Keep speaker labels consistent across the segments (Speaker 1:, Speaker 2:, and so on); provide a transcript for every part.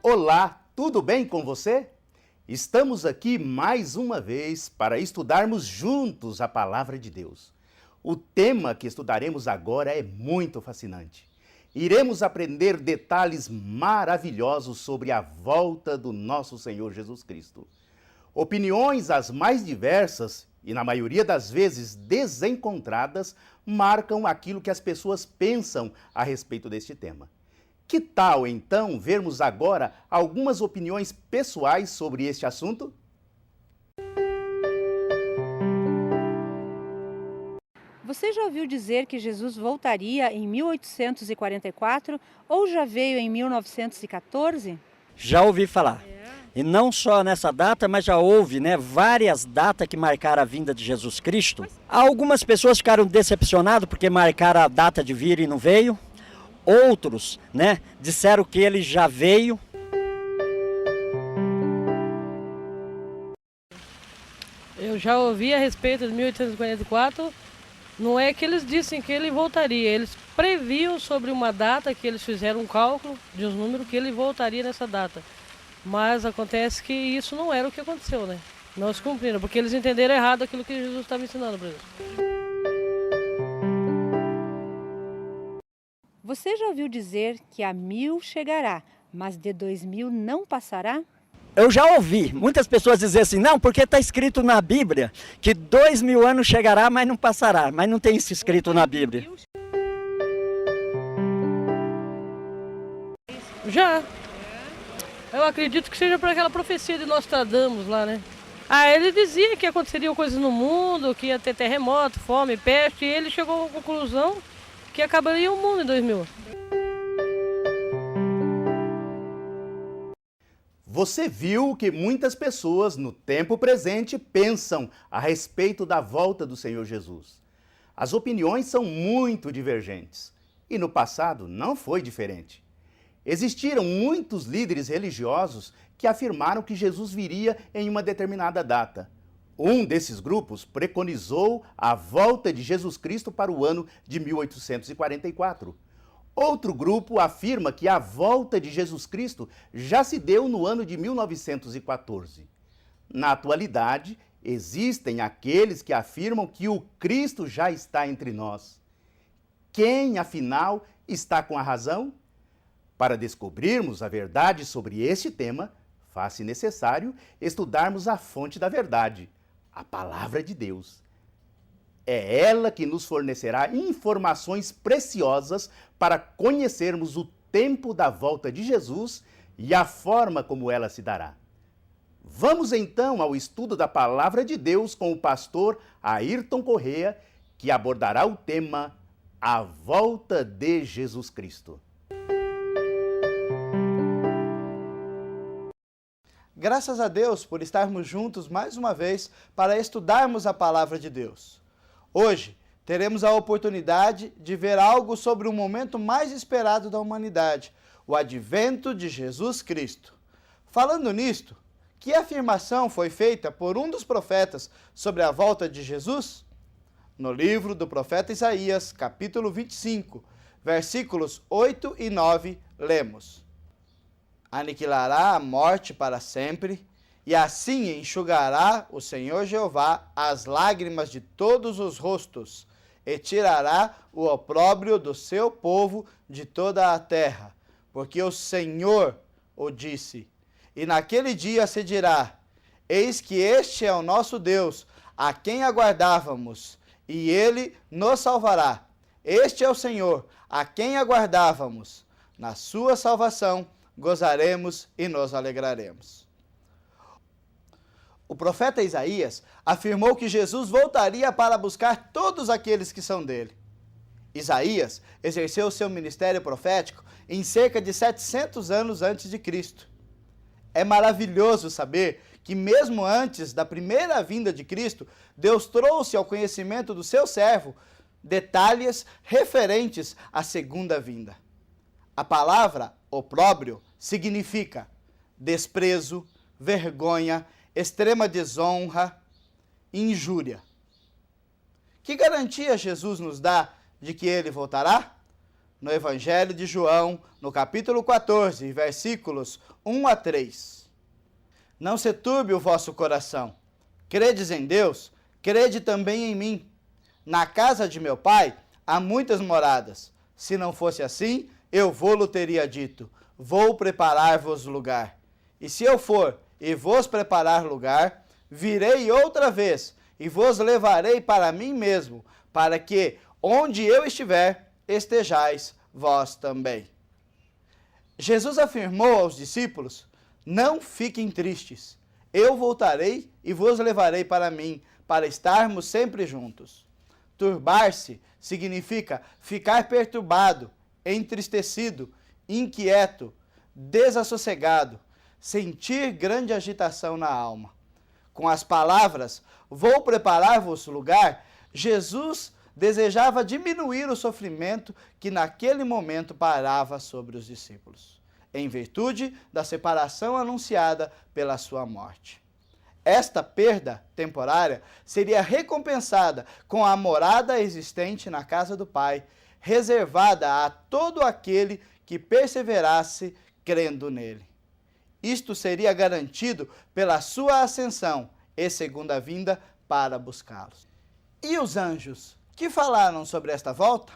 Speaker 1: Olá, tudo bem com você? Estamos aqui mais uma vez para estudarmos juntos a Palavra de Deus. O tema que estudaremos agora é muito fascinante. Iremos aprender detalhes maravilhosos sobre a volta do nosso Senhor Jesus Cristo. Opiniões as mais diversas e, na maioria das vezes, desencontradas, marcam aquilo que as pessoas pensam a respeito deste tema. Que tal, então, vermos agora algumas opiniões pessoais sobre este assunto?
Speaker 2: Você já ouviu dizer que Jesus voltaria em 1844 ou já veio em 1914?
Speaker 3: Já ouvi falar. E não só nessa data, mas já houve, várias datas que marcaram a vinda de Jesus Cristo. Algumas pessoas ficaram decepcionadas porque marcaram a data de vir e não veio. Outros, disseram que ele já veio.
Speaker 4: Eu já ouvi a respeito de 1844. Não é que eles dissem que ele voltaria, eles previam sobre uma data, que eles fizeram um cálculo de uns números que ele voltaria nessa data. Mas acontece que isso não era o que aconteceu, Não se cumpriram, porque eles entenderam errado aquilo que Jesus estava ensinando para eles.
Speaker 2: Você já ouviu dizer que a 1000 chegará, mas de 2000 não passará?
Speaker 3: Eu já ouvi muitas pessoas dizer assim, não, porque está escrito na Bíblia que 2000 anos chegará, mas não passará. Mas não tem isso escrito na Bíblia.
Speaker 4: Já. Eu acredito que seja por aquela profecia de Nostradamus lá, ele dizia que aconteceriam coisas no mundo, que ia ter terremoto, fome, peste, e ele chegou à conclusão que acabaria o mundo em 2000.
Speaker 1: Você viu que muitas pessoas no tempo presente pensam a respeito da volta do Senhor Jesus. As opiniões são muito divergentes e no passado não foi diferente. Existiram muitos líderes religiosos que afirmaram que Jesus viria em uma determinada data. Um desses grupos preconizou a volta de Jesus Cristo para o ano de 1844. Outro grupo afirma que a volta de Jesus Cristo já se deu no ano de 1914. Na atualidade, existem aqueles que afirmam que o Cristo já está entre nós. Quem, afinal, está com a razão? Para descobrirmos a verdade sobre este tema, faz-se necessário estudarmos a fonte da verdade, a Palavra de Deus. É ela que nos fornecerá informações preciosas para conhecermos o tempo da volta de Jesus e a forma como ela se dará. Vamos então ao estudo da Palavra de Deus com o pastor Ayrton Corrêa, que abordará o tema A Volta de Jesus Cristo.
Speaker 5: Graças a Deus por estarmos juntos mais uma vez para estudarmos a Palavra de Deus. Hoje, teremos a oportunidade de ver algo sobre o momento mais esperado da humanidade, o advento de Jesus Cristo. Falando nisto, que afirmação foi feita por um dos profetas sobre a volta de Jesus? No livro do profeta Isaías, capítulo 25, versículos 8 e 9, lemos: Aniquilará a morte para sempre, e assim enxugará o Senhor Jeová as lágrimas de todos os rostos, e tirará o opróbrio do seu povo de toda a terra, porque o Senhor o disse. E naquele dia se dirá: eis que este é o nosso Deus, a quem aguardávamos, e ele nos salvará. Este é o Senhor, a quem aguardávamos. Na sua salvação gozaremos e nos alegraremos. O profeta Isaías afirmou que Jesus voltaria para buscar todos aqueles que são dele. Isaías exerceu seu ministério profético em cerca de 700 anos antes de Cristo. É maravilhoso saber que mesmo antes da primeira vinda de Cristo, Deus trouxe ao conhecimento do seu servo detalhes referentes à segunda vinda. A palavra opróbrio significa desprezo, vergonha, extrema desonra, injúria. Que garantia Jesus nos dá de que ele voltará? no Evangelho de João, no capítulo 14, versículos 1 a 3. Não se turbe o vosso coração. Credes em Deus, crede também em mim. Na casa de meu pai há muitas moradas. Se não fosse assim, eu vou-lo teria dito, vou preparar-vos lugar. E se eu for e vos preparar lugar, virei outra vez e vos levarei para mim mesmo, para que, onde eu estiver, estejais vós também. Jesus afirmou aos discípulos: não fiquem tristes, eu voltarei e vos levarei para mim, para estarmos sempre juntos. Turbar-se significa ficar perturbado, entristecido, inquieto, desassossegado, sentir grande agitação na alma. Com as palavras, vou preparar-vos lugar, Jesus desejava diminuir o sofrimento que naquele momento parava sobre os discípulos, em virtude da separação anunciada pela sua morte. Esta perda temporária seria recompensada com a morada existente na casa do Pai, reservada a todo aquele que perseverasse crendo nele. Isto seria garantido pela sua ascensão e segunda vinda para buscá-los. E os anjos, que falaram sobre esta volta?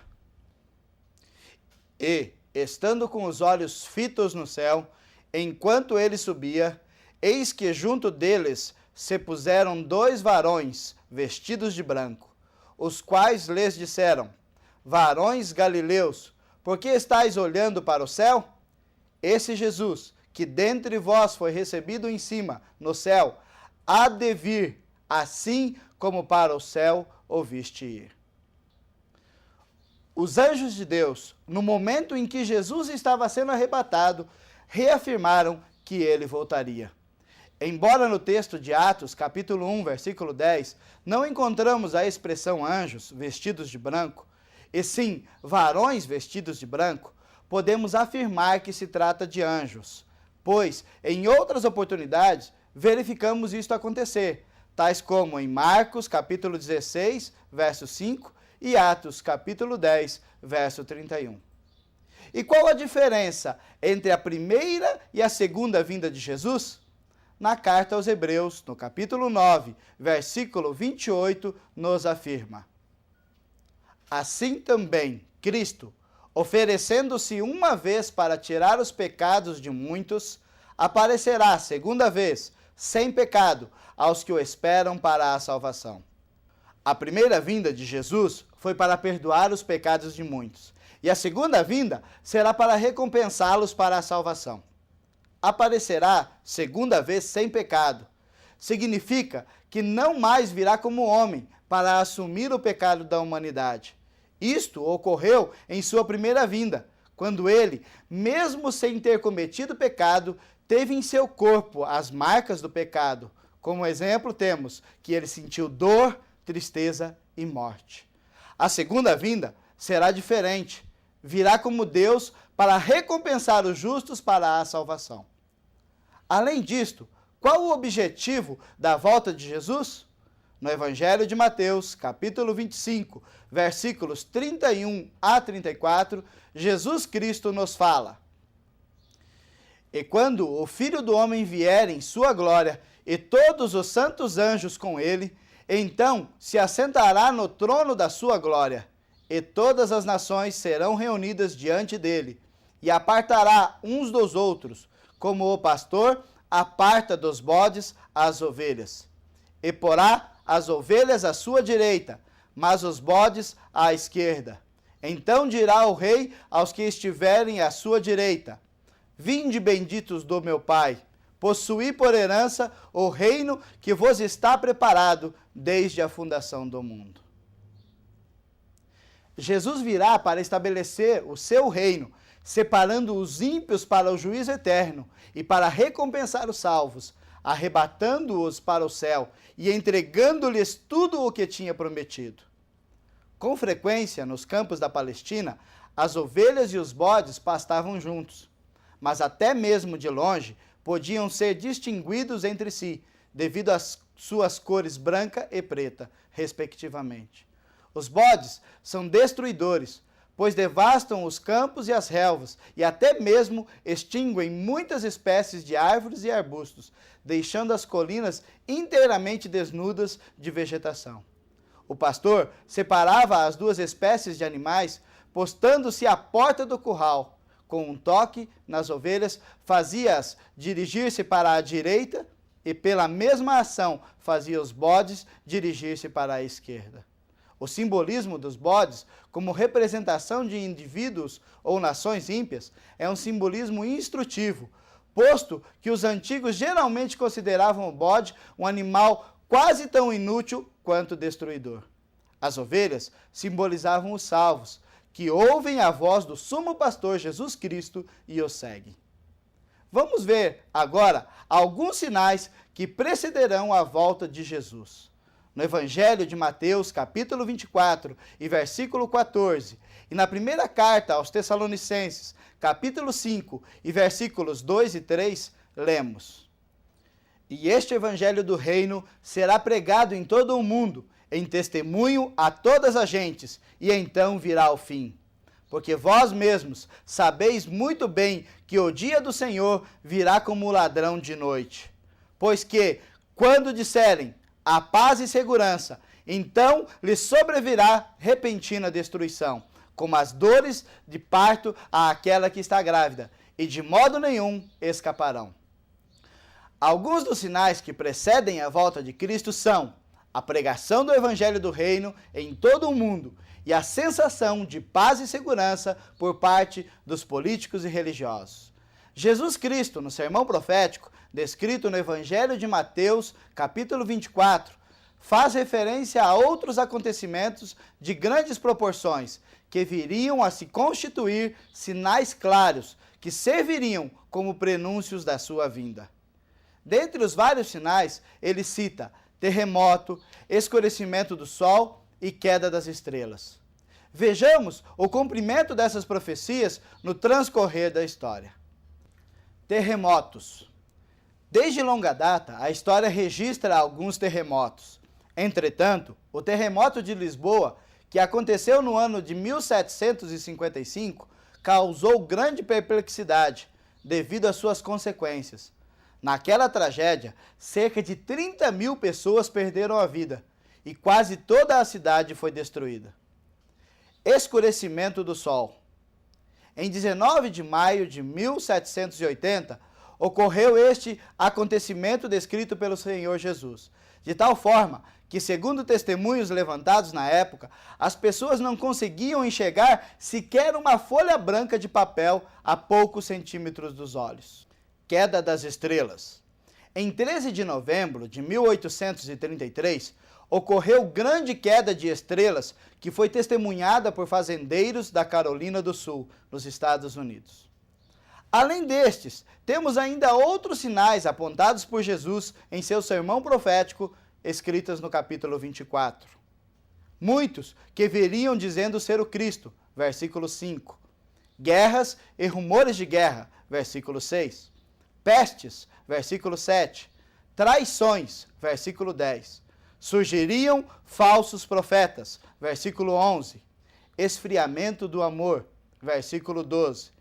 Speaker 5: E, estando com os olhos fitos no céu, enquanto ele subia, eis que junto deles se puseram 2 varões vestidos de branco, os quais lhes disseram: varões galileus, por que estáis olhando para o céu? Esse Jesus, que dentre vós foi recebido em cima, no céu, há de vir, assim como para o céu o viste ir. Os anjos de Deus, no momento em que Jesus estava sendo arrebatado, reafirmaram que ele voltaria. Embora no texto de Atos, capítulo 1, versículo 10, não encontramos a expressão anjos vestidos de branco, e sim varões vestidos de branco, podemos afirmar que se trata de anjos, pois em outras oportunidades verificamos isto acontecer, tais como em Marcos, capítulo 16, verso 5, e Atos, capítulo 10, verso 31. E qual a diferença entre a primeira e a segunda vinda de Jesus? Na carta aos Hebreus, no capítulo 9, versículo 28, nos afirma: assim também Cristo, oferecendo-se uma vez para tirar os pecados de muitos, aparecerá segunda vez, sem pecado, aos que o esperam para a salvação. A primeira vinda de Jesus foi para perdoar os pecados de muitos, e a segunda vinda será para recompensá-los para a salvação. Aparecerá segunda vez sem pecado. Significa que não mais virá como homem para assumir o pecado da humanidade. Isto ocorreu em sua primeira vinda, quando ele, mesmo sem ter cometido pecado, teve em seu corpo as marcas do pecado. Como exemplo, temos que ele sentiu dor, tristeza e morte. A segunda vinda será diferente. Virá como Deus para recompensar os justos para a salvação. Além disto, qual o objetivo da volta de Jesus? No Evangelho de Mateus, capítulo 25, versículos 31 a 34, Jesus Cristo nos fala: e quando o Filho do Homem vier em sua glória, e todos os santos anjos com ele, então se assentará no trono da sua glória, e todas as nações serão reunidas diante dele, e apartará uns dos outros, como o pastor aparta dos bodes as ovelhas. E porá as ovelhas à sua direita, mas os bodes à esquerda. Então dirá o rei aos que estiverem à sua direita: vinde benditos do meu Pai, possuí por herança o reino que vos está preparado desde a fundação do mundo. Jesus virá para estabelecer o seu reino, separando os ímpios para o juízo eterno e para recompensar os salvos, arrebatando-os para o céu e entregando-lhes tudo o que tinha prometido. Com frequência, nos campos da Palestina, as ovelhas e os bodes pastavam juntos, mas até mesmo de longe podiam ser distinguidos entre si, devido às suas cores branca e preta, respectivamente. Os bodes são destruidores, pois devastam os campos e as relvas, e até mesmo extinguem muitas espécies de árvores e arbustos, deixando as colinas inteiramente desnudas de vegetação. O pastor separava as duas espécies de animais, postando-se à porta do curral. Com um toque nas ovelhas, fazia-as dirigir-se para a direita e, pela mesma ação, fazia os bodes dirigir-se para a esquerda. O simbolismo dos bodes, como representação de indivíduos ou nações ímpias, é um simbolismo instrutivo, posto que os antigos geralmente consideravam o bode um animal quase tão inútil quanto destruidor. As ovelhas simbolizavam os salvos, que ouvem a voz do sumo pastor Jesus Cristo e o seguem. Vamos ver agora alguns sinais que precederão a volta de Jesus. No Evangelho de Mateus, capítulo 24 e versículo 14, e na primeira carta aos Tessalonicenses, capítulo 5 e versículos 2 e 3, lemos: E este Evangelho do reino será pregado em todo o mundo, em testemunho a todas as gentes, e então virá o fim. Porque vós mesmos sabeis muito bem que o dia do Senhor virá como ladrão de noite. Pois que, quando disserem a paz e segurança, então lhes sobrevirá repentina destruição, como as dores de parto àquela que está grávida, e de modo nenhum escaparão. Alguns dos sinais que precedem a volta de Cristo são a pregação do Evangelho do Reino em todo o mundo e a sensação de paz e segurança por parte dos políticos e religiosos. Jesus Cristo, no sermão profético, descrito no Evangelho de Mateus, capítulo 24, faz referência a outros acontecimentos de grandes proporções, que viriam a se constituir sinais claros, que serviriam como prenúncios da sua vinda. Dentre os vários sinais, ele cita terremoto, escurecimento do sol e queda das estrelas. Vejamos o cumprimento dessas profecias no transcorrer da história. Terremotos. Desde longa data, a história registra alguns terremotos. Entretanto, o terremoto de Lisboa, que aconteceu no ano de 1755, causou grande perplexidade devido às suas consequências. Naquela tragédia, cerca de 30 mil pessoas perderam a vida e quase toda a cidade foi destruída. Escurecimento do sol. Em 19 de maio de 1780, ocorreu este acontecimento descrito pelo Senhor Jesus, de tal forma que, segundo testemunhos levantados na época, as pessoas não conseguiam enxergar sequer uma folha branca de papel a poucos centímetros dos olhos. Queda das estrelas. Em 13 de novembro de 1833, ocorreu grande queda de estrelas que foi testemunhada por fazendeiros da Carolina do Sul, nos Estados Unidos. Além destes, temos ainda outros sinais apontados por Jesus em seu sermão profético, escritas no capítulo 24. Muitos que viriam dizendo ser o Cristo, versículo 5. Guerras e rumores de guerra, versículo 6. Pestes, versículo 7. Traições, versículo 10. Surgiriam falsos profetas, versículo 11. Esfriamento do amor, versículo 12.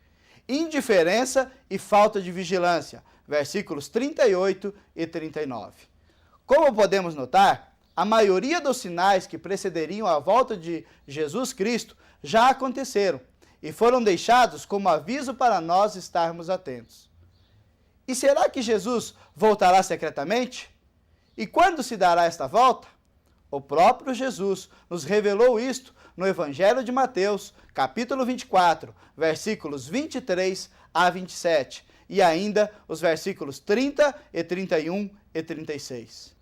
Speaker 5: Indiferença e falta de vigilância, versículos 38 e 39. Como podemos notar, a maioria dos sinais que precederiam a volta de Jesus Cristo já aconteceram e foram deixados como aviso para nós estarmos atentos. E será que Jesus voltará secretamente? E quando se dará esta volta? O próprio Jesus nos revelou isto no Evangelho de Mateus, capítulo 24, versículos 23 a 27, e ainda os versículos 30 e 31 e 36.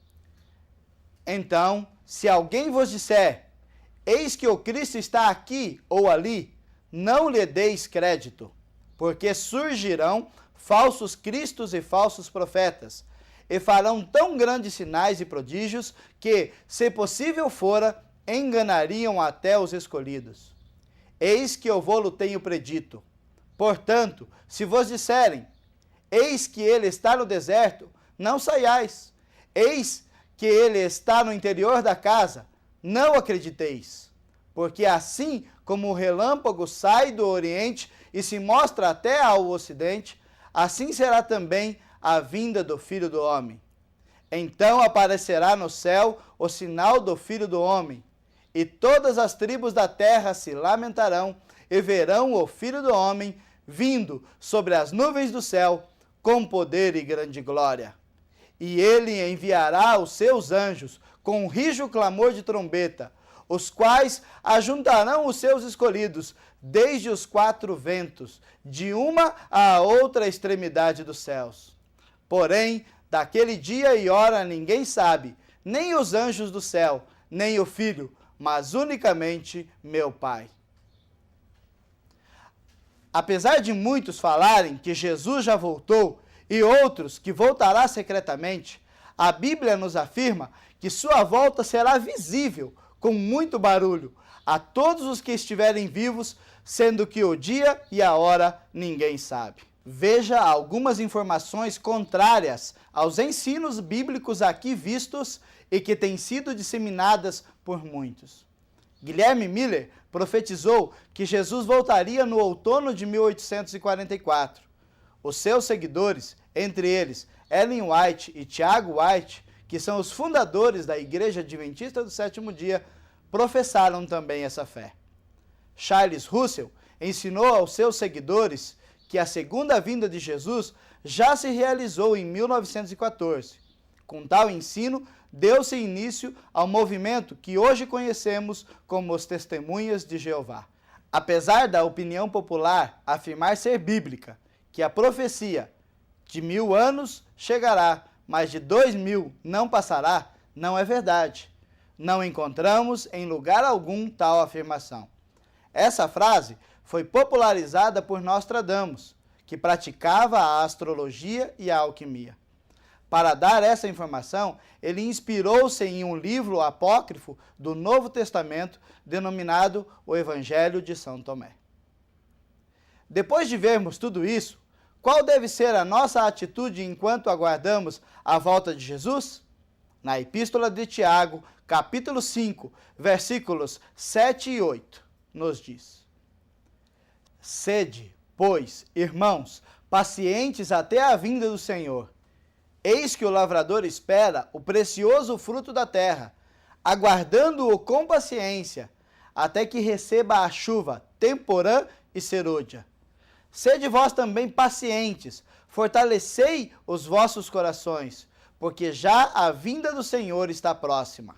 Speaker 5: Então, se alguém vos disser, eis que o Cristo está aqui ou ali, não lhe deis crédito, porque surgirão falsos cristos e falsos profetas, e farão tão grandes sinais e prodígios que, se possível fora, enganariam até os escolhidos. Eis que eu vô-lo tenho predito. Portanto, se vos disserem, eis que ele está no deserto, não saiais. Eis que ele está no interior da casa, não acrediteis. Porque assim como o relâmpago sai do Oriente e se mostra até ao Ocidente, assim será também a vinda do Filho do Homem. Então aparecerá no céu o sinal do Filho do Homem, e todas as tribos da terra se lamentarão e verão o Filho do Homem vindo sobre as nuvens do céu com poder e grande glória. E ele enviará os seus anjos com um rijo clamor de trombeta, os quais ajuntarão os seus escolhidos desde os quatro ventos, de uma à outra extremidade dos céus. Porém, daquele dia e hora ninguém sabe, nem os anjos do céu, nem o Filho, mas unicamente meu Pai. Apesar de muitos falarem que Jesus já voltou e outros que voltará secretamente, a Bíblia nos afirma que sua volta será visível, com muito barulho, a todos os que estiverem vivos, sendo que o dia e a hora ninguém sabe. Veja algumas informações contrárias aos ensinos bíblicos aqui vistos e que têm sido disseminadas por muitos. Guilherme Miller profetizou que Jesus voltaria no outono de 1844. Os seus seguidores, entre eles Ellen White e Tiago White, que são os fundadores da Igreja Adventista do Sétimo Dia, professaram também essa fé. Charles Russell ensinou aos seus seguidores que a segunda vinda de Jesus já se realizou em 1914. Com tal ensino, deu-se início ao movimento que hoje conhecemos como os Testemunhas de Jeová. Apesar da opinião popular afirmar ser bíblica, que a profecia de 1000 anos chegará, mas de 2000 não passará, não é verdade. Não encontramos em lugar algum tal afirmação. Essa frase foi popularizada por Nostradamus, que praticava a astrologia e a alquimia. Para dar essa informação, ele inspirou-se em um livro apócrifo do Novo Testamento, denominado o Evangelho de São Tomé. Depois de vermos tudo isso, qual deve ser a nossa atitude enquanto aguardamos a volta de Jesus? Na Epístola de Tiago, capítulo 5, versículos 7 e 8, nos diz: Sede, pois, irmãos, pacientes até a vinda do Senhor. Eis que o lavrador espera o precioso fruto da terra, aguardando-o com paciência, até que receba a chuva temporã e serôdia. Sede vós também pacientes, fortalecei os vossos corações, porque já a vinda do Senhor está próxima.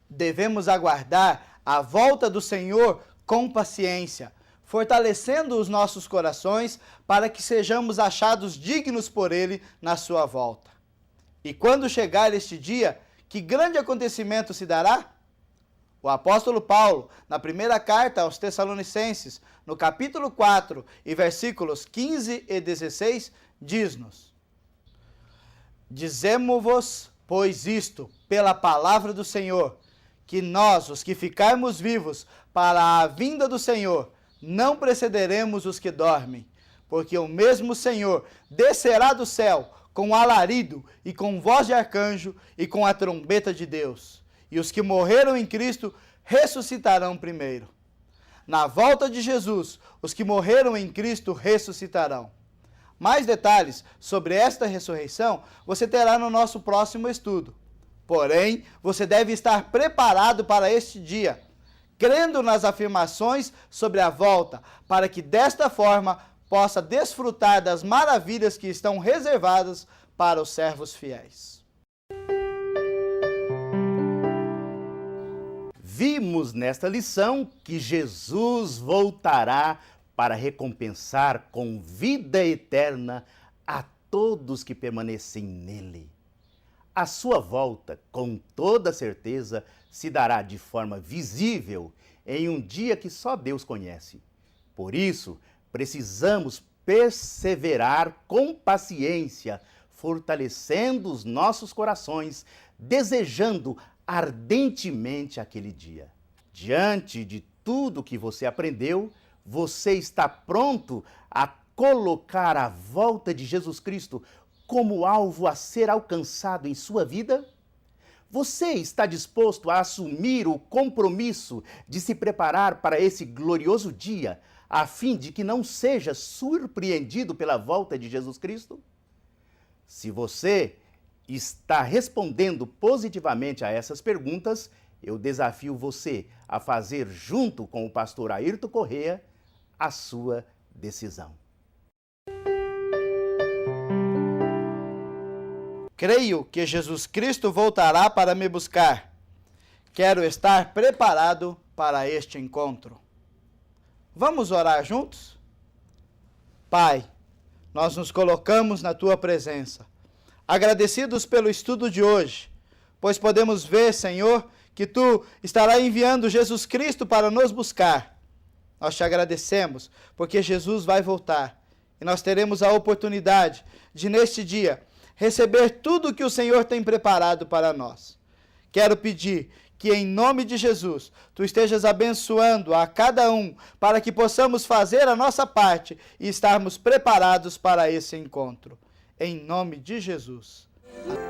Speaker 5: Devemos aguardar a volta do Senhor com paciência, fortalecendo os nossos corações para que sejamos achados dignos por Ele na sua volta. E quando chegar este dia, que grande acontecimento se dará? O apóstolo Paulo, na primeira carta aos Tessalonicenses, no capítulo 4 e versículos 15 e 16, diz-nos: Dizemo-vos, pois isto, pela palavra do Senhor, que nós, os que ficarmos vivos para a vinda do Senhor, não precederemos os que dormem, porque o mesmo Senhor descerá do céu com alarido e com voz de arcanjo e com a trombeta de Deus. E os que morreram em Cristo ressuscitarão primeiro. Na volta de Jesus, os que morreram em Cristo ressuscitarão. Mais detalhes sobre esta ressurreição você terá no nosso próximo estudo. Porém, você deve estar preparado para este dia, crendo nas afirmações sobre a volta, para que desta forma possa desfrutar das maravilhas que estão reservadas para os servos fiéis.
Speaker 1: Vimos nesta lição que Jesus voltará para recompensar com vida eterna a todos que permanecem nele. A sua volta, com toda certeza, se dará de forma visível em um dia que só Deus conhece. Por isso, precisamos perseverar com paciência, fortalecendo os nossos corações, desejando ardentemente aquele dia. Diante de tudo que você aprendeu, você está pronto a colocar a volta de Jesus Cristo como alvo a ser alcançado em sua vida? Você está disposto a assumir o compromisso de se preparar para esse glorioso dia, a fim de que não seja surpreendido pela volta de Jesus Cristo? Se você está respondendo positivamente a essas perguntas, eu desafio você a fazer, junto com o pastor Ayrton Corrêa, a sua decisão.
Speaker 5: Creio que Jesus Cristo voltará para me buscar. Quero estar preparado para este encontro. Vamos orar juntos? Pai, nós nos colocamos na Tua presença, agradecidos pelo estudo de hoje, pois podemos ver, Senhor, que Tu estará enviando Jesus Cristo para nos buscar. Nós te agradecemos, porque Jesus vai voltar, e nós teremos a oportunidade de, neste dia, receber tudo o que o Senhor tem preparado para nós. Quero pedir que, em nome de Jesus, Tu estejas abençoando a cada um, para que possamos fazer a nossa parte e estarmos preparados para esse encontro. Em nome de Jesus. Amém.